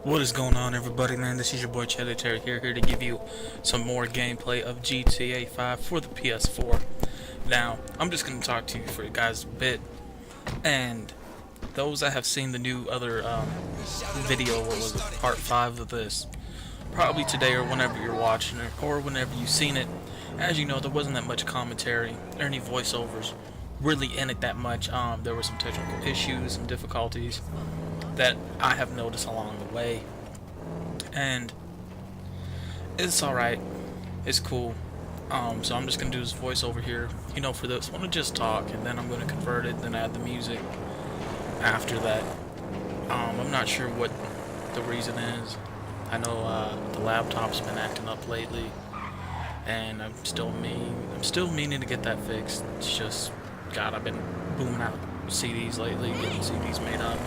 What is going on, everybody, man? This is your boy ps4 here to give you some more gameplay of GTA 5 for the PS4. Now, I'm just going to talk to you for you guys a bit, and those that have seen the new other video, what was it, part 5 of this, probably today or whenever you're watching it, or whenever you've seen it. As you know, there wasn't that much commentary or any voiceovers really in it that much. There were some technical issues and difficulties that I have noticed along the way, and it's alright, it's cool. So I'm just gonna do this voiceover here, for this one to just talk, and then I'm gonna convert it, then add the music after that. I'm not sure what the reason is. I know the laptop's been acting up lately, and I'm still meaning to get that fixed. It's just, God, I've been booming out CDs lately, getting CDs made up,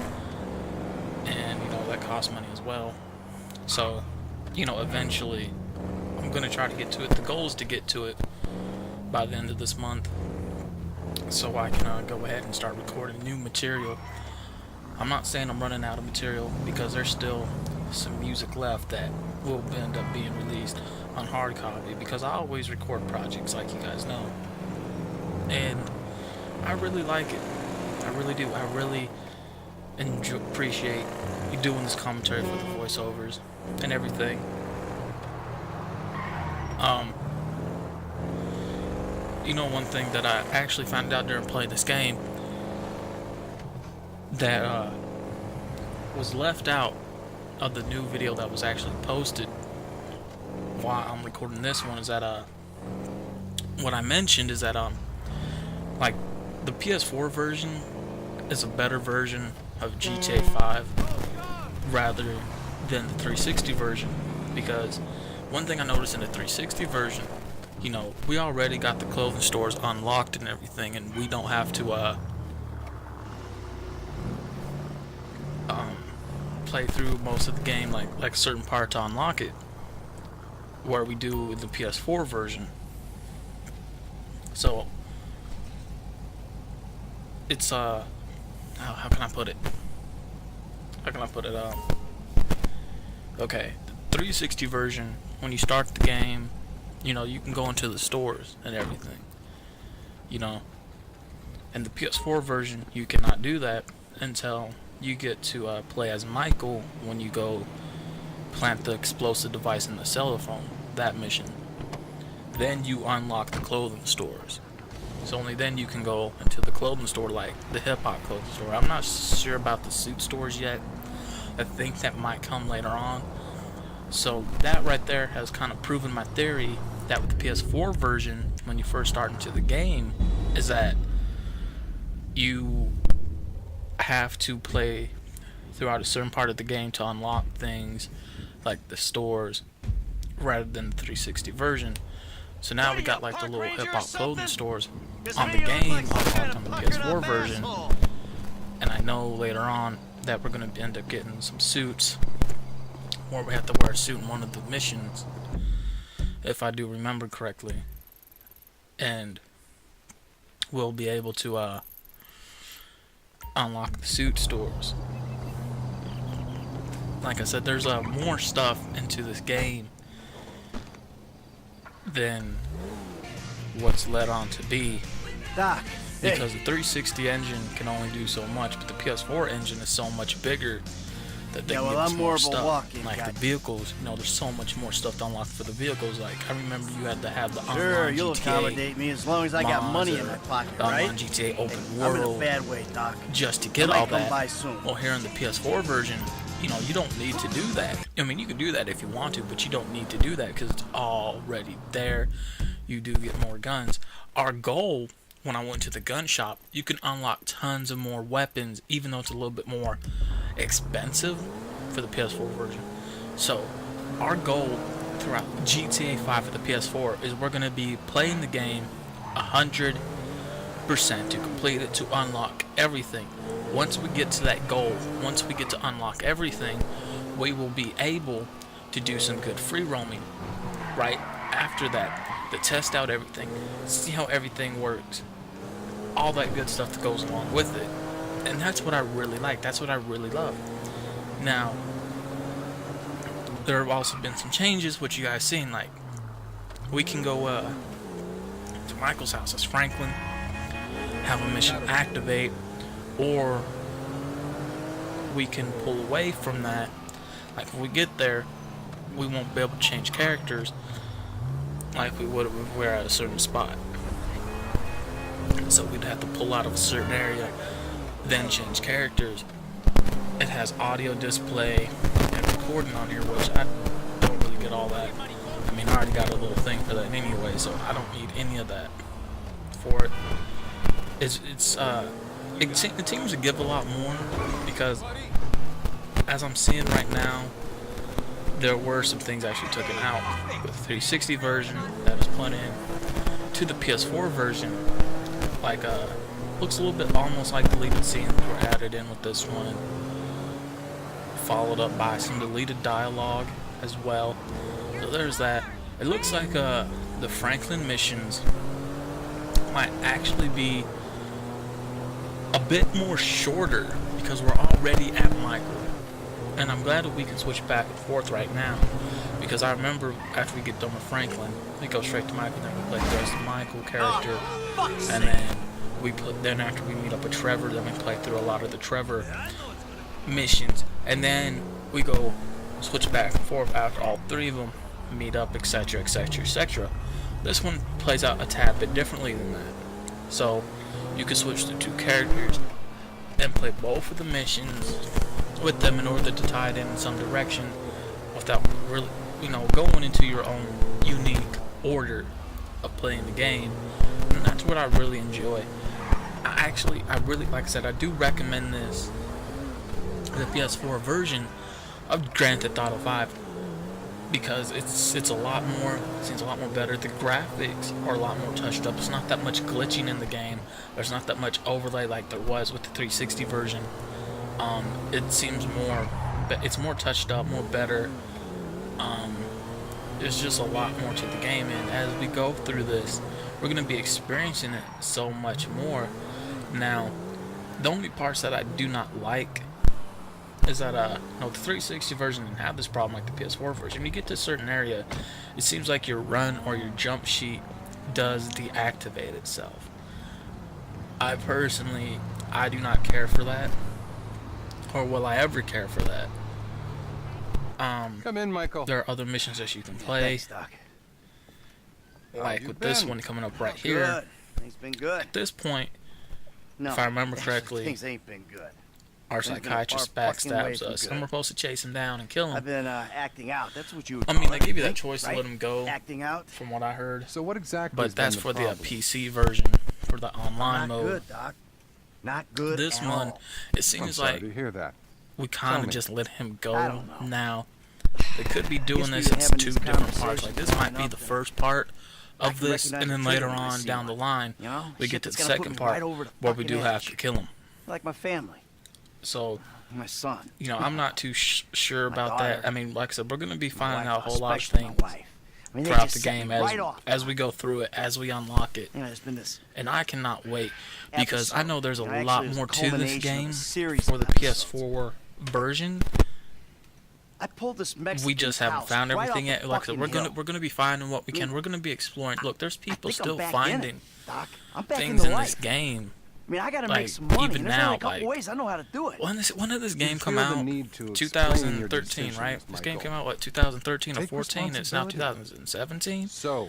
and that costs money as well. So eventually I'm gonna try to get to it. The goal is to get to it by the end of this month, so I can go ahead and start recording new material. I'm not saying I'm running out of material, because there's still some music left that will end up being released on hard copy, because I always record projects, like you guys know, and I really like it. I really do. I really appreciate you doing this commentary for the voiceovers and everything. One thing that I actually found out during playing this game that was left out of the new video that was actually posted while I'm recording this one is that what I mentioned is that like the PS4 version is a better version of GTA 5 rather than the 360 version, because one thing I noticed in the 360 version, we already got the clothing stores unlocked and everything, and we don't have to play through most of the game like certain part to unlock it, where we do with the PS4 version. So it's how can I put it? Okay, the 360 version, when you start the game, you can go into the stores and everything, and the PS4 version, you cannot do that until you get to play as Michael when you go plant the explosive device in the cell phone, that mission. Then you unlock the clothing stores. So only then you can go into the clothing store, like the hip-hop clothing store. I'm not sure about the suit stores yet. I think that might come later on. So that right there has kind of proven my theory that with the PS4 version, when you first start into the game, is that you have to play throughout a certain part of the game to unlock things like the stores, rather than the 360 version. So now we got like the little hip-hop clothing stores on the game unlocked on the PS4 version, and I know later on that we're going to end up getting some suits, or we have to wear a suit in one of the missions, if I do remember correctly, and we'll be able to unlock the suit stores. Like I said, there's more stuff into this game than what's led on to be, Doc, because the 360 engine can only do so much, but the PS4 engine is so much bigger that they can give us more stuff. Like the vehicles, there's so much more stuff to unlock for the vehicles. Like I remember you had to have the online you'll GTA accommodate me as long as I got money in my pocket, the right? online GTA open I'm in a world, bad way, Doc. just to get I might all come that. by soon. Well, here in the PS4 version, you don't need to do that. I mean, you can do that if you want to, but you don't need to do that because it's already there. You do get more guns. Our goal, when I went to the gun shop, you can unlock tons of more weapons, even though it's a little bit more expensive for the PS4 version. So our goal throughout GTA 5 for the PS4 is we're going to be playing the game 100% to complete it, to unlock everything. Once we get to that goal, once we get to unlock everything, we will be able to do some good free roaming right after that, to test out everything, see how everything works, all that good stuff that goes along with it. And that's what I really like. That's what I really love. Now, there have also been some changes, which you guys seen. Like, we can go to Michael's house as Franklin, have a mission activate, or we can pull away from that. Like, if we get there, we won't be able to change characters like we would if we were at a certain spot. So we'd have to pull out of a certain area, then change characters. It has audio display and recording on here, which I don't really get all that. I mean, I already got a little thing for that anyway, so I don't need any of that for it. It seems to give a lot more, because as I'm seeing right now, there were some things actually taken out with the 360 version that is put in to the PS4 version. Like, looks a little bit almost like deleted scenes were added in with this one, followed up by some deleted dialogue as well. So there's that. It looks like the Franklin missions might actually be a bit more shorter, because we're already at Michael. And I'm glad that we can switch back and forth right now, because I remember after we get done with Franklin, we go straight to Michael, then we play the rest of the Michael character, and then after we meet up with Trevor, then we play through a lot of the Trevor missions, and then we go switch back and forth after all three of them meet up, etc, etc, etc. This one plays out a tad bit differently than that, so you can switch the two characters and play both of the missions with them in order to tie it in some direction without really, going into your own unique order of playing the game. And that's what I really enjoy. I really, like I said, I do recommend this, the PS4 version of Grand Theft Auto 5, because it seems a lot more better. The graphics are a lot more touched up. It's not that much glitching in the game. There's not that much overlay like there was with the 360 version. It seems it's more touched up, more better. There's just a lot more to the game, and as we go through this, we're going to be experiencing it so much more. Now, the only parts that I do not like is that the 360 version didn't have this problem like the PS4 version. When you get to a certain area, it seems like your run or your jump sheet does deactivate itself. I do not care for that, or will I ever care for that? Come in, Michael. There are other missions that you can play. Thanks, Doc. Like with this one coming up right here. Good. Things been good. At this point, No, if I remember correctly, things ain't been good. our Things been psychiatrist far fucking way backstabs from us, good. and we're supposed to chase him down and kill him. I've been acting out. That's what you would I call mean, they it, give you that think, choice right? to let him go, Acting out. from what I heard. So what exactly? But has been that's for the problem? PC version, for the online Not mode. good, Doc. Not good. This at one, all. it I'm seems sorry like to hear that. we kind Tell of me. just let him I go don't know. now. They could be doing Guess this we've in been having two these different parts. Like, this conversations might be long the enough first part I of can this, recognize and then the later trigger when I on see down one. the line, You know? we Shit get to the that's gonna put second me part right over the where we fucking do have edge. to kill him. Like my family, So, my son. I'm not too sure My about daughter. that. I mean, like I said, we're going to be My finding wife, out a whole lot of especially things my wife. I mean, they throughout just the set game me right off. as we go through it, as we unlock it. There's been this And I cannot wait, because I know there's a Actually, lot it's more a to this culmination of a game series for of the episodes. PS4 version. I pulled this Mexican We just haven't house found right everything off yet. the Like I said, fucking we're gonna be finding what we can. We're gonna be exploring. Look, there's hill. people I think I'm still back finding in it, Doc. I'm back things in in the this life. game. I mean, I gotta like, make some money. even And there's now, only a couple like, ways I know how to do it. When did this game You come feel the out? need to explain your 2013, decisions, right? This game Michael. came out what, 2013 or Take 14? It's now responsibility. 2017, So,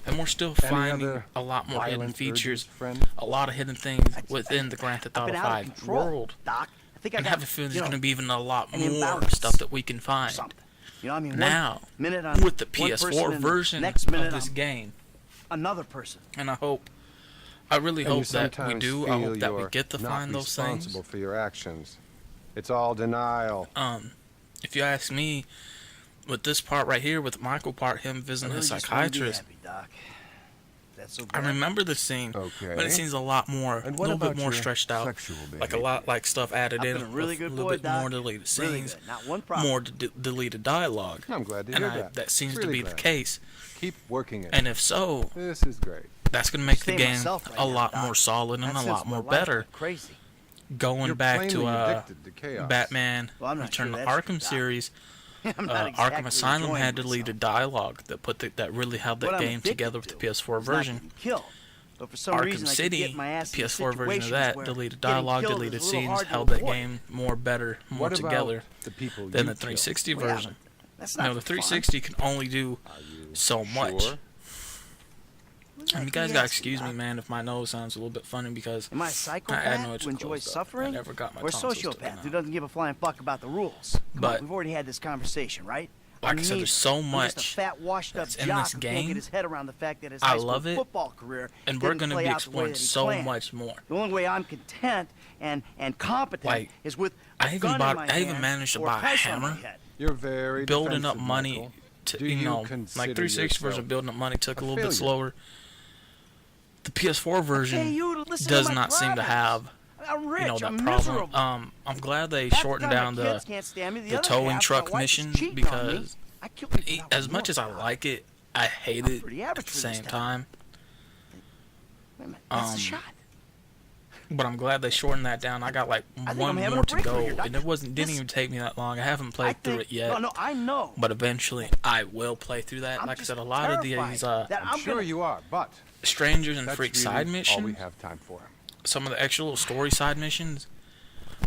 and we're still any finding other a lot more hidden violent features, urges, friend? a lot of hidden things within the Grand Theft I've Auto been out of 5 control, world. Doc. I think I And I got, have a feeling you there's know, going to be even a lot an more imbalance. stuff that we can find. something. You know, I mean, Now, one minute on with the one person PS4 and the version next of minute this I'm game, another person. and I really And you hope that we sometimes do. I feel hope that we you're get to not find those things. responsible for your actions. It's all denial. If you ask me, with this part right here, with Michael part, him I visiting really his just wanna be psychiatrist, happy, Doc. That's so I bad. remember the scene, Okay. but it seems a lot more, a And what little bit about more your stretched out, sexual like a behavior? lot, like stuff added I've in, been a really with good a little boy, bit Doc. more deleted Really scenes, good. Not one problem. more deleted dialogue, I'm glad to and hear that. that seems Really to be glad. the case. Keep working it. And if so, This is great. that's gonna make the Stay game myself right a now, lot Doc. more solid and Not a since lot my more life better. went crazy. Going You're back to plainly addicted to chaos. Batman Well, I'm not Return sure to that's Arkham Doc. series, I'm not Arkham exactly Asylum enjoying had deleted dialogue that that really held that What I'm game addicted together with the to PS4 is not version. getting killed. But for some Arkham reason, I keep City, getting my the ass in PS4 version of situations that, where deleted getting dialogue, killed is deleted a little scenes, hard to held that avoid. game more better, more What together about the people than you the 360 Well, yeah, version. but that's You not know, the for fun. 360 can only do Are you so much. sure? And you guys gotta excuse me, man, if my nose sounds a little bit funny because Am I a I had psychopath no who enjoys closed up. suffering? I never got my Or a tonsils taken sociopath who out. doesn't give a flying fuck about the rules? Come But- on, we've already had this conversation, right? Like I'm I said, there's neither. so I'm just much a fat, washed-up that's in jock this who can't game. get his head around the fact that his I high school love it, football career and we're didn't gonna play be out the way exploring that he so planned. much more. The only way I'm content and competent Like, is with I a even gun bought- in my I even hand managed to or buy a price on my hammer. head. You're very Building up defensive, money Michael. to, Do you know, like consider 360 version yourself building up money took a little bit failure? slower. The PS4 Pay version you to listen does to my not seem to problems. have, I'm rich, you know, that I'm problem. miserable. I'm glad they Half the shortened time down my the kids can't stand me, the other towing half, truck my wife is mission cheating on me. because I killed people that as would much work. as I like it, I hate I'm it pretty at average the for this same town. time. Wait a minute, that's the um, shot. But I'm glad they shortened that down. I got like think one I'm having more a to breakthrough go, here, Doc. and didn't This- even take me that long. I haven't I played through think- it yet, No, I know. but eventually I will play through that. I'm Like I just said, a lot of terrified these that I'm I'm sure gonna- you are, but strangers and that's freak really side all we missions, have time for. some of the extra little story side missions,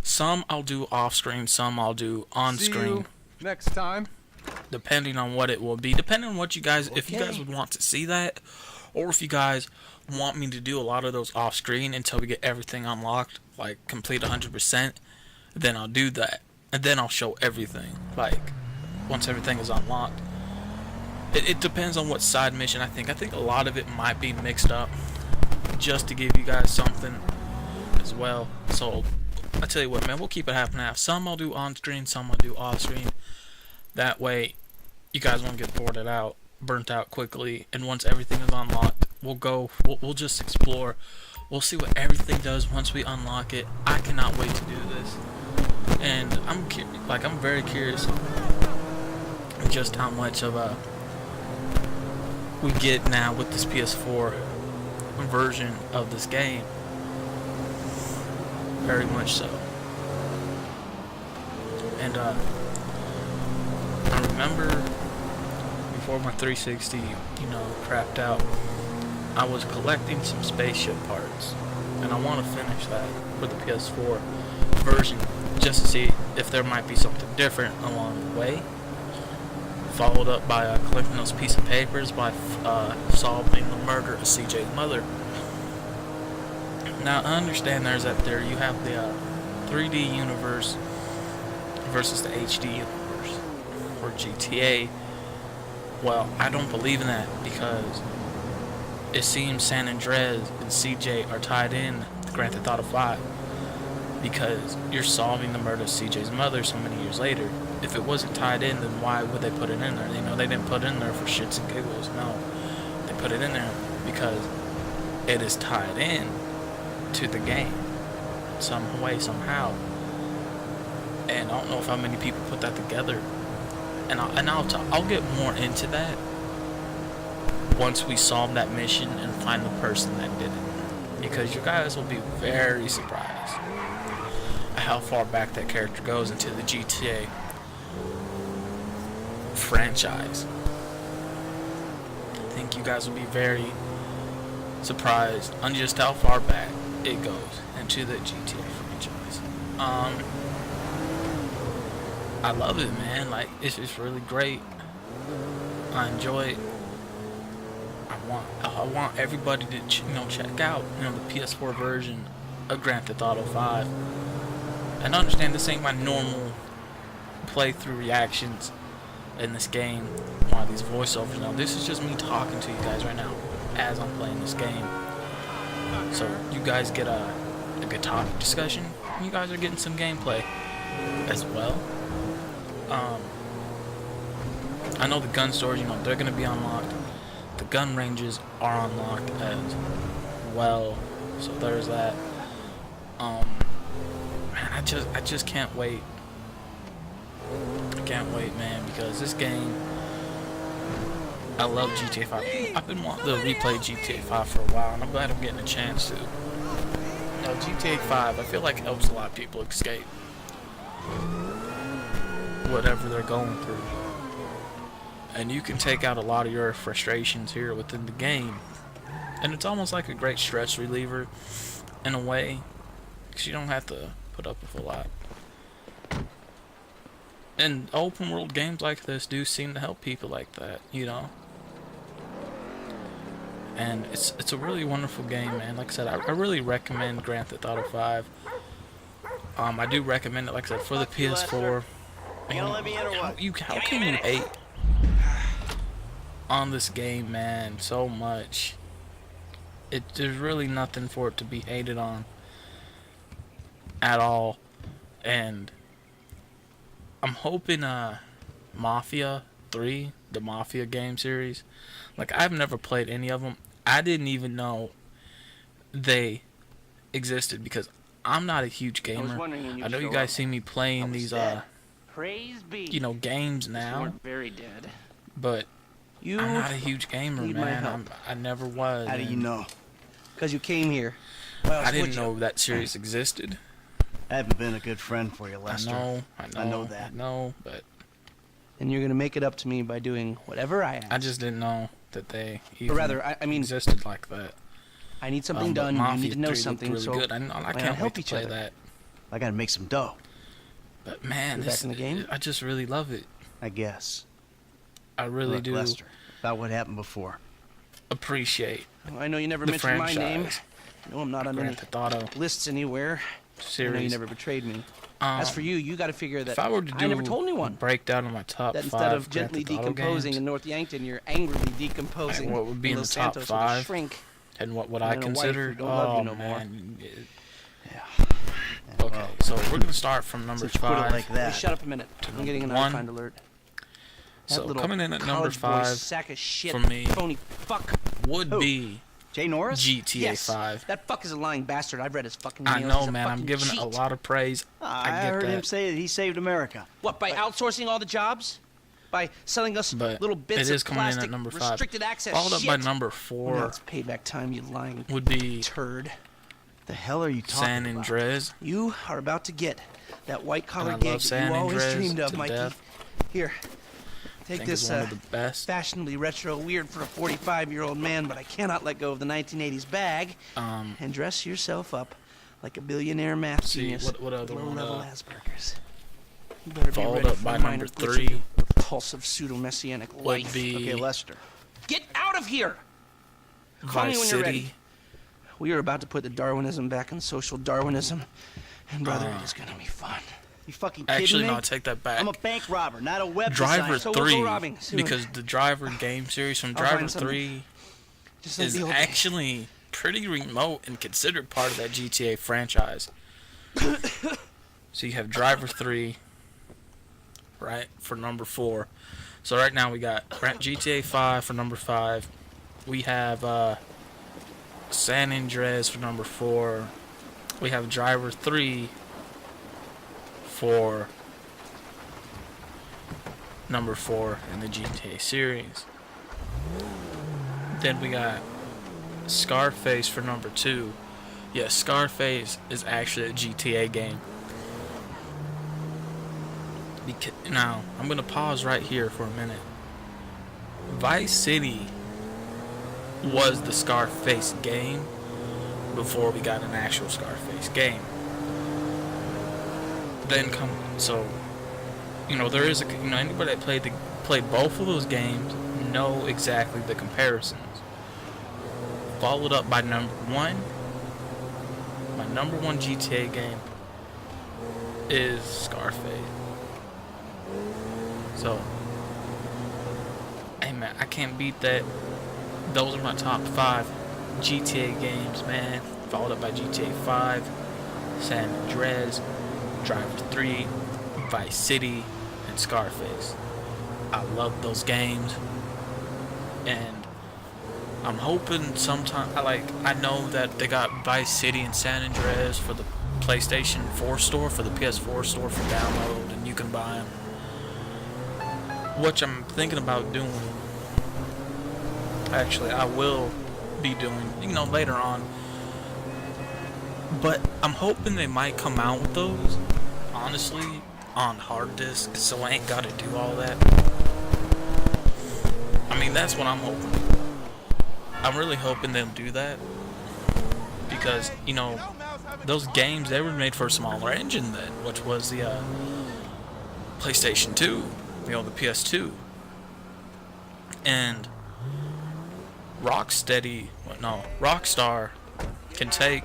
some I'll do off screen, some I'll do on See screen, you next time. depending on what it will be, depending on what you guys, if you guys Okay. would want to see that, or if you guys want me to do a lot of those off screen until we get everything unlocked, like complete 100%, then I'll do that, and then I'll show everything, like once everything is unlocked. It depends on what side mission. I think a lot of it might be mixed up just to give you guys something as well. So I tell you what, man, we'll keep it half and half. Some I'll do on screen, some I'll do off screen. That way you guys won't get burnt out quickly, and once everything is unlocked, we'll just explore. We'll see what everything does once we unlock it. I cannot wait to do this, and I'm very curious just how much of we get now with this PS4 version of this game. Very much so. And I remember before my 360, crapped out, I was collecting some spaceship parts, and I want to finish that for the PS4 version, just to see if there might be something different along the way. Followed up by collecting those pieces of papers by solving the murder of CJ's mother. Now I understand there you have the 3D universe versus the HD universe or GTA. Well, I don't believe in that because it seems San Andreas and CJ are tied in to Grand Theft Auto 5 because you're solving the murder of CJ's mother so many years later. If it wasn't tied in, then why would they put it in there? They didn't put it in there for shits and giggles. No, they put it in there because it is tied in to the game some way, somehow. And I don't know if how many people put that together. And I'll get more into that once we solve that mission and find the person that did it, because you guys will be very surprised at how far back that character goes into the GTA franchise. I think you guys will be very surprised on just how far back it goes into the GTA franchise. I love it, man. Like, it's just really great. I enjoy it. I want everybody to check out the PS4 version of Grand Theft Auto 5. And understand this ain't my normal playthrough reactions in this game, one of these voiceovers. Now this is just me talking to you guys right now as I'm playing this game. So you guys get a good topic discussion. You guys are getting some gameplay as well. I know the gun stores, they're gonna be unlocked. The gun ranges are unlocked as well. So there's that. Man, I just can't wait. I can't wait, man, because this game, I love GTA 5. I've been wanting to replay GTA 5 for a while, and I'm glad I'm getting a chance to. GTA 5, I feel like it helps a lot of people escape. whatever they're going through. And you can take out a lot of your frustrations here within the game. And it's almost like a great stress reliever in a way, because you don't have to put up with a lot. And open world games like this do seem to help people like that, you know. And it's a really wonderful game, man. Like I said, I really recommend Grand Theft Auto 5. I do recommend it, like I said, for the PS4. How can you hate on this game, man, so much? There's really nothing for it to be hated on at all. And I'm hoping Mafia 3, the Mafia game series, like, I've never played any of them. I didn't even know they existed because I'm not a huge gamer. I know you guys see me playing these you know, games now, Very dead. but I'm not a huge gamer, man. I never was. How do you know? Because you came here. Well, I didn't know that series existed. I haven't been a good friend for you, Lester. I know that. I know, but And you're gonna make it up to me by doing whatever I ask. I just didn't know that they even Or rather, I mean, existed like that. I need something But done. You Mafia need to know 3 looked something. really So good. I why can't not wait help to each play other? that. I gotta make some dough. But man, You're back in the game? I just really love it. I guess. I really Look, do Lester, about what happened before. appreciate Well, I know you never the mentioned my name. franchise. I know I'm not on any Grand Theft Auto lists anywhere. I know you series. never betrayed me. As for you, you got to figure that if I were to do I never told a anyone breakdown of my top that 5 instead of Grand gently Theft Auto decomposing games, in North Yankton, you're angrily decomposing. and what would be in Los the top Santos with a 5, shrink. and what would and I a wife who consider? don't love you Oh no more. man. Yeah. Okay, so we're gonna start from number Since you put it 5. like Hey, that. shut up a minute. I'm getting an One. unfind alert. That So little coming in at number college boy 5 sack of shit, for me phony fuck. would Who? be Jay Norris? GTA Yes, 5. that fuck is a lying bastard. I've read his fucking I emails. know, He's a man. I'm fucking giving it a cheat. lot of praise. I I get heard that. him say that he saved America. What, by outsourcing all the jobs? By selling us But little bits it is of coming in plastic at number 5. restricted access Followed up shit? by number Well, 4 it's payback time, you lying would be turd. The hell are you talking San about? Andreas. You are about to get that white-collar And I gig love that San you always Andreas dreamed of, to Mikey. death. Here, I take think is this one of the best. fashionably retro, weird for a 45-year-old man, but I cannot let go of the 1980s bag, and dress yourself up like a billionaire math See, genius. what other with one, low-level Asperger's. You better be followed ready up for by a minor number glitch of 3 your repulsive pseudo-messianic would life. be Okay, Lester. Get out of here! Call me Vice when you're ready. City. We are about to put the Darwinism back in social Darwinism, and brother, it is gonna be fun. You fucking kidding Actually, me? no, I take that back. I'm a bank robber, not a web Driver designer. So we'll go 3, robbing soon. because the Driver game series from I'll Driver find something. 3 Just like is the old actually pretty remote and considered part of that GTA franchise. So you have Driver 3, right, for number 4. So right now we got GTA 5 for number 5. We have San Andreas for number 4. We have Driver 3 for number 4 in the GTA series. Then we got Scarface for number 2. Yes, Scarface is actually a GTA game. Now, I'm going to pause right here for a minute. Vice City was the Scarface game before we got an actual Scarface game. So, you know, there is anybody that played both of those games know exactly the comparisons. Followed up by number 1. My number 1 GTA game is Scarface. So, hey man, I can't beat that. Those are my top 5 GTA games, man. Followed up by GTA 5, San Andreas, Driver 3, Vice City, and Scarface. I love those games, and I'm hoping sometime. I know that they got Vice City and San Andreas for the PlayStation 4 store, for the ps4 store for download, and you can buy them. Which I'm thinking about doing. Actually, I will be doing, later on. But I'm hoping they might come out with those, honestly, on hard disk, so I ain't gotta do all that. I mean, that's what I'm hoping. I'm really hoping they'll do that, because, you know, those games, they were made for a smaller engine then, which was the PlayStation 2, you know, the PS2. And Rockstar can take,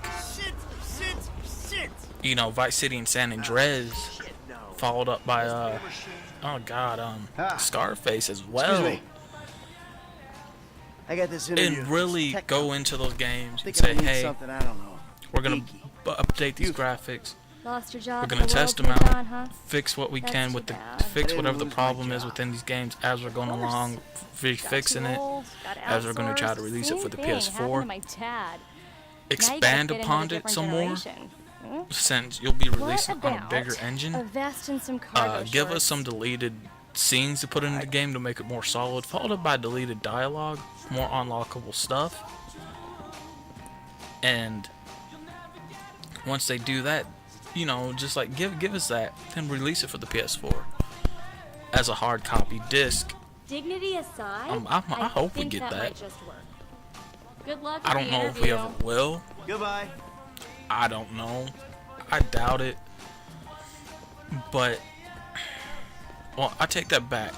you know, Vice City and San Andreas, followed up by Scarface as well. Excuse me. I got this interview. And really go into those games I and think I say, need hey, something I don't know. we're gonna Geeky. update these graphics. Lost your job. We're gonna test them out, fix what we That's can too with bad. fix I whatever the didn't lose problem my is job. within these games as we're going along, fixing it, as we're gonna try to release it for the PS4. Expand upon it some more, since you'll be releasing on a bigger engine. Give us some deleted scenes to put into the game to make it more solid, followed up by deleted dialogue, more unlockable stuff. And once they do that, you know, just like give us that, then release it for the PS4 as a hard copy disc. Dignity aside, I hope we think get that. might just work. Good luck. I don't know if we ever will. Goodbye. I don't know. I doubt it. But, well, I take that back.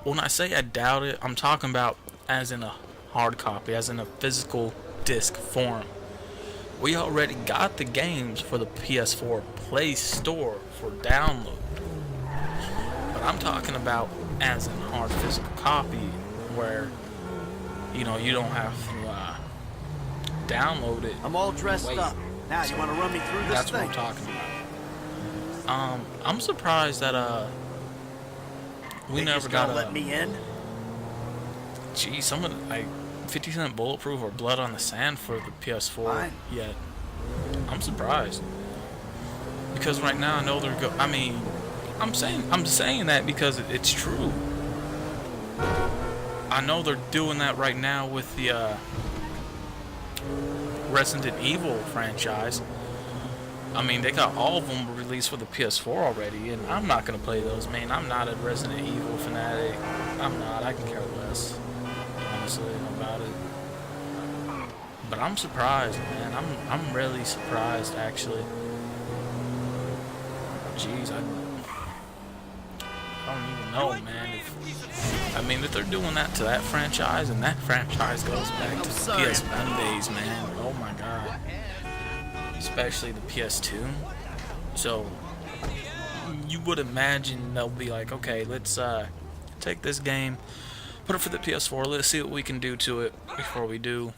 When I say I doubt it, I'm talking about as in a hard copy, as in a physical disc form. We already got the games for the PS4 Play Store for download. But I'm talking about as in hard physical copy, where, you know, you don't have to download it. I'm all dressed Wait. up. Now, you want to run me through this That's thing? what I'm talking about. I'm surprised that we Think never he's gonna got let me in? Gee, someone like 50% bulletproof or blood on the sand for the PS4 Fine. yet. I'm surprised, because right now I know they're I mean, I'm saying that because it's true. I know they're doing that right now with the Resident Evil franchise. I mean, they got all of them released for the PS4 already, and I'm not gonna play those, man. I'm not a Resident Evil fanatic. I'm not. I can care less, honestly, about it. But I'm surprised, man. I'm really surprised, actually. Jeez, I don't even know, man. If they're doing that to that franchise, and that franchise goes back to the PS1 days, man. Oh my god. Especially the PS2. So you would imagine they'll be like, okay, let's take this game, put it for the PS4, let's see what we can do to it before we do,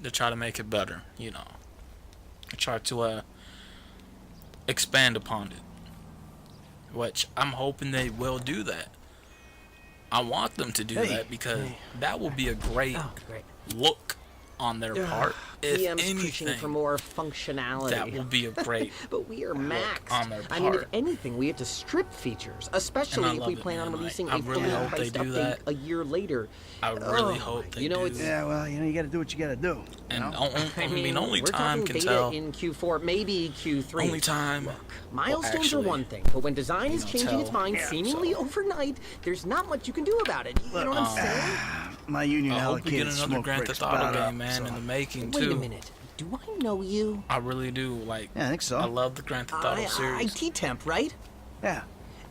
to try to make it better, you know. Try to expand upon it. Which I'm hoping they will do that. I want them to do that, because that will be a great look on their part. If PM's pushing for more functionality. that will be a great But we are maxed. on their I mean, if part. anything, we have to strip features, especially if love we it, plan on man. releasing I a really fully hope they priced do update that. a year later. I really hope they you know, do. it's Yeah, well, you know, you got to do what you got to do. And you know? I mean, only we're time talking can beta tell. in Q4, maybe Q3. Only time. Milestones actually, are one thing, but when design is changing its tell. mind seemingly overnight, there's not much you can do about it. You know what I'm saying? My union I hope we get allocated another smoke Grand breaks Theft Auto about up, game, man, so- in the making Wait too. a minute. Do I know you? I really do. Like, Yeah, I think so. I love the Grand Theft Auto series. IT temp, right? Yeah.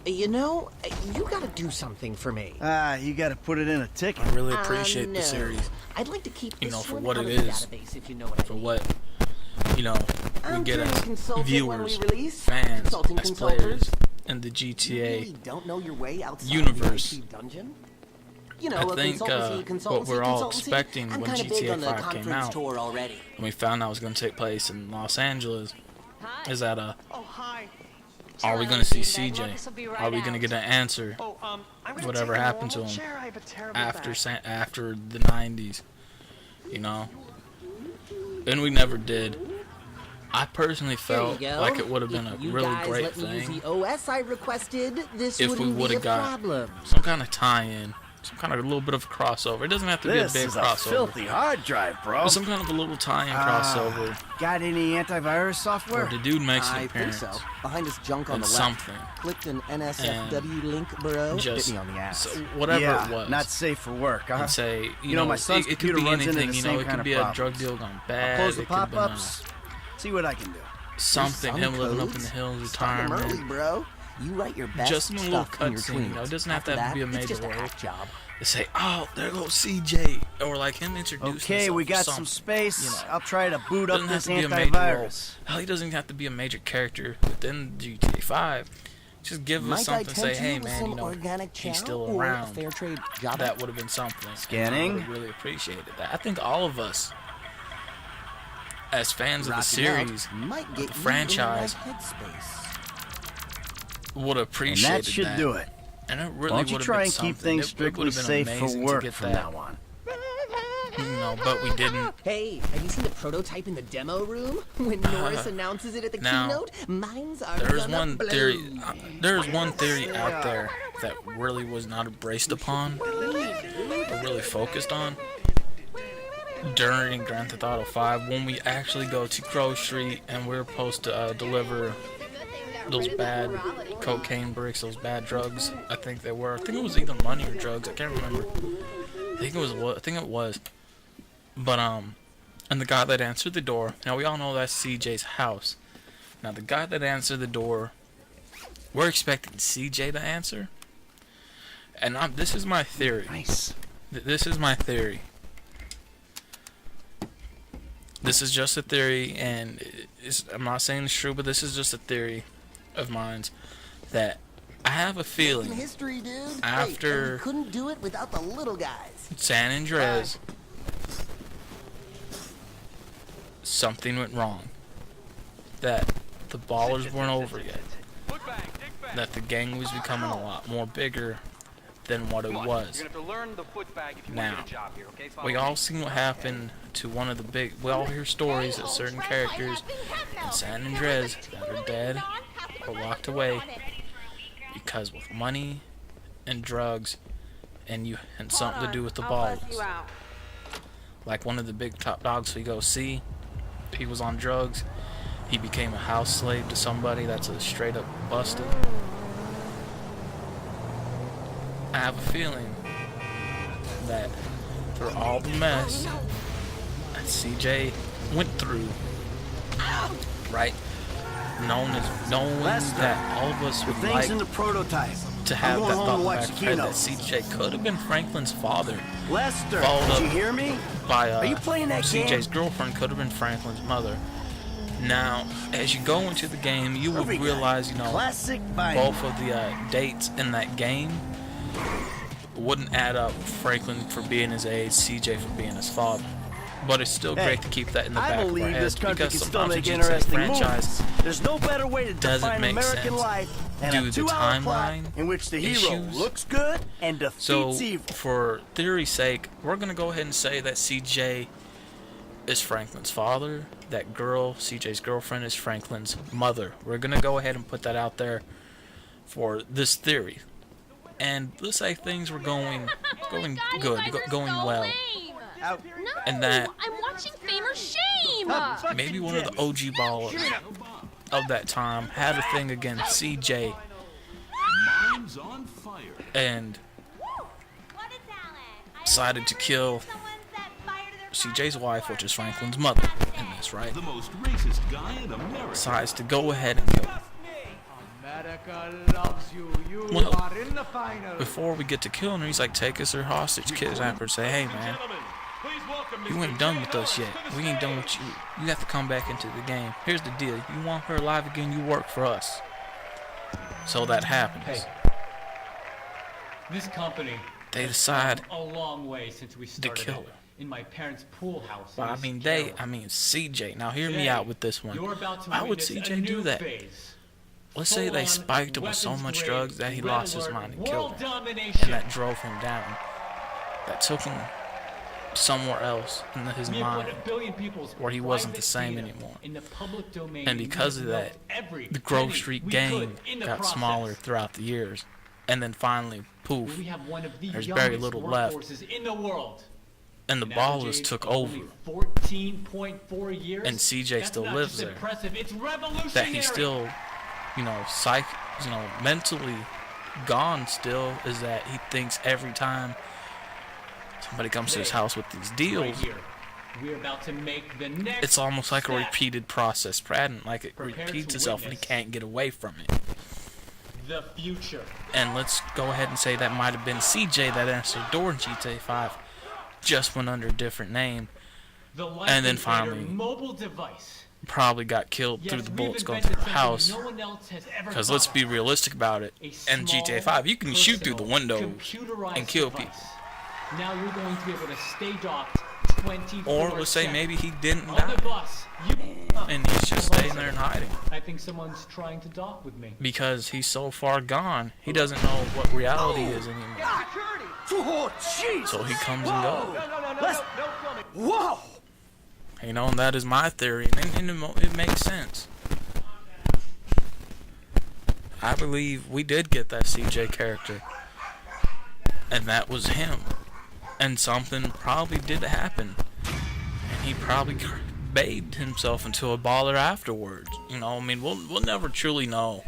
You know, you gotta do something for me. You got to put it in a ticket. I really appreciate no. the series I'd like to keep You this know, for one what out it of the is. database, if you know what I for mean. what, you know, we I'm get curious as consultant when viewers, we release. fans, Consulting as consulters. players in the You GTA really don't know your way outside universe. the IT dungeon? You know, I a think consultancy, what we're all consultancy. expecting I'm when kinda big GTA on the 5 came conference out, tour already. and we found out it was going to take place in Los Angeles, is that Oh, hi. are we going to see CJ? Are we going to get an answer? Oh, I'm gonna Whatever take a happened to normal him chair. I have a terrible after back. after the 90s, you know? And we never did. I personally There you felt go. like it would have been If a you really guys great let me use thing the OS I requested, this if we wouldn't would be a have got problem. some kind of tie-in some kind of a little bit of a crossover. It doesn't have to This be a big is a crossover. filthy hard drive, bro. But some kind of a little tie-in crossover. Got any antivirus Where software? the dude makes an I think appearance. so. Behind this junk on And the left. something. Clicked an NSFW link, bro. Just Bit me on the ass. so whatever Yeah, it was. not safe for work, huh? And say, you know, know, my son's it could computer be runs into anything. the You same know, it kind could of be a problems. drug deal gone bad. Close the It could have been pop-ups. See what I can do. something. Some Him living up in codes? the hills, Start 'em retirement. early, bro. You write your best Just in a little stuff in your cutscene, tweens. you know, it doesn't have to After have to be a that, major it's just a wave. hack job. They say, "Oh, there goes CJ," or like him introducing. Okay, we got himself or some something, space. you know. I'll try to boot up Doesn't have this to be a major role. antivirus. Hell, he doesn't even have to be a major character within GTA 5. Just give us Might I something. Say, tempt hey you with man, some you know, organic he's chow still or a around. fair trade job? That would have been something. Scanning. I would have really appreciated that. I think all of us, as fans of the Rocking out series, might get the you franchise, in the right headspace. would have And appreciated that should do it. And it really Why don't you would have try been and keep something. things It strictly would have been safe for amazing to work get from that. now on? You know, but we didn't. Hey, have you seen the prototype in the demo room? When Norris announces it at the now, keynote, minds are There's gonna one blow. theory. There's one theory out there that really was not embraced upon, or really focused on during Grand Theft Auto 5 when we actually go to Grove Street and we're supposed to deliver those bad cocaine bricks, those bad drugs. I think they were. I think it was either money or drugs. I can't remember. I think it was. I think it was. But and the guy that answered the door. Now we all know that's CJ's house. Now the guy that answered the door, we're expecting CJ to answer. And this is my theory. Nice. This is my theory. This is just a theory, and I'm not saying it's true, but this is just a theory of mine that I have a feeling History, dude. After- Hey, and you couldn't do it without the little guys. San Andreas, something went wrong. That the ballers weren't over yet. That the gang was becoming a lot more bigger than what it was. Now, we all seen what happened to one of the big. We all hear stories of certain characters in San Andreas that are dead or locked away because with money and drugs and something to do with the balls. Like one of the big top dogs we go see, he was on drugs. He became a house slave to somebody that's a straight up busted. I have a feeling that through all the mess that CJ went through, right? Knowing Lester, that all of us The would thing's like in the prototype. to I'm have going that home thought to in the watch back the of our head that keynote. CJ could have been Franklin's father. Lester, Followed did you up hear me? by Are you playing that CJ's game? girlfriend could have been Franklin's mother. Now, as you go into the game, you would Perfect. realize, you know, Classic binary. both of the dates in that game wouldn't add up. Franklin for being his age, CJ for being his father. But it's still great to keep that in the I back of our believe heads this country because can still sometimes make the GTA interesting franchise movies. There's no better way to doesn't define make American sense life than due a to the 2-hour plot timeline in which the hero issues. looks good and defeats So, evil. for theory's sake, we're gonna go ahead and say that CJ is Franklin's father. That girl, CJ's girlfriend, is Franklin's mother. We're gonna go ahead and put that out there for this theory. And let's say things were going good, going well, No, and that I'm watching Fame or Shame. maybe one of the OG ballers of that time had a thing against CJ and decided to kill CJ's wife, which is Franklin's mother, and that's right. The most racist guy in America. Decides to go ahead and kill him. America loves you. You Well, are in the final. Before we get to killing her, he's like, take us her hostage, kidnap her, and say, hey man, you ain't done with us yet. We ain't done with you. You have to come back into the game. Here's the deal. You want her alive again, you work for us. So that happens. Hey, this company They has decide come a long way since we started kill it her. in my parents' pool house. Well, I mean, CJ. Now, hear me out with this one. You're about to Why would witness a CJ do new that? phase. Let's say they Full-on spiked him with so much weapons-grade, drugs that he red lost his alert, mind and world killed him. domination. And that drove him down. That took him somewhere else in his We have mind. put a billion people's where he wasn't the private same data anymore. in the public domain, And because of that, the Grove Street gang got smaller throughout the years. and then finally, poof, We have one of the there's very youngest little left. workforces in the world. And the An average Ballers age took of only over. 14.4 years. And CJ That's still not lives just there. Impressive, it's revolutionary. That he's still, mentally gone still, is that he thinks every time somebody comes to his house with these Right deals, here. We're about to make the next it's almost like a step. repeated process pattern, like it Prepare repeats to itself and he witness can't get away from it. The future. And let's go ahead and say that might have been CJ that answered the door in GTA 5, just went under a different name, The and then life finally invader mobile device. probably got killed Yes, through the we've bullets going invented through the something house. no one else has ever Because thought let's of. be realistic about it. A In GTA small, 5, you can shoot through the personal, windows computerized and kill device. people. Now you're going to be able to stay docked 24/7. Or let's say maybe he didn't On the die, bus, and he's just staying there and hiding. I think someone's trying to dock with me. Because he's so far gone, he doesn't know what reality is anymore. Oh, jeez. So he comes and goes. Whoa. And that is my theory, and it makes sense. I believe we did get that CJ character, and that was him. And something probably did happen, and he probably bathed himself into a baller afterwards. We'll never truly know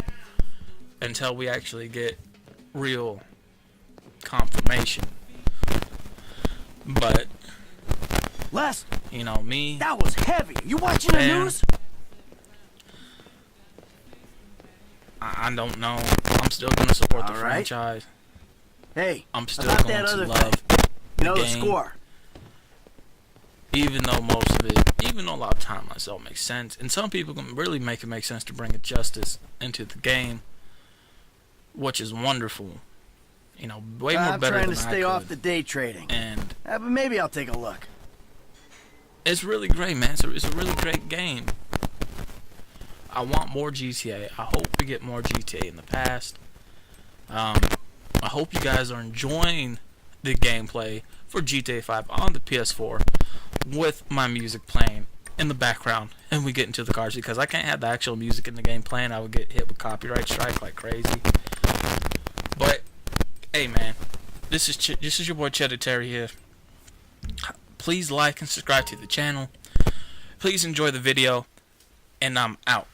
until we actually get real confirmation. But Les, me, that was heavy. You watching the Man. news? I don't know. I'm still gonna support the All right. franchise. Hey, I'm still about going that to other love you know the game. score. Even though a lot of time myself makes sense, and some people can really make it make sense to bring a justice into the game, which is wonderful. Way more I'm better trying than to I stay could. off the day trading. And But maybe I'll take a look. it's really great, man. It's a really great game. I want more GTA. I hope we get more GTA in the past. I hope you guys are enjoying the gameplay for GTA 5 on the PS4 with my music playing in the background and we get into the cars, because I can't have the actual music in the game playing. I would get hit with copyright strike like crazy. But hey, man, this is your boy ps4 here. Please like and subscribe to the channel. Please enjoy the video, and I'm out.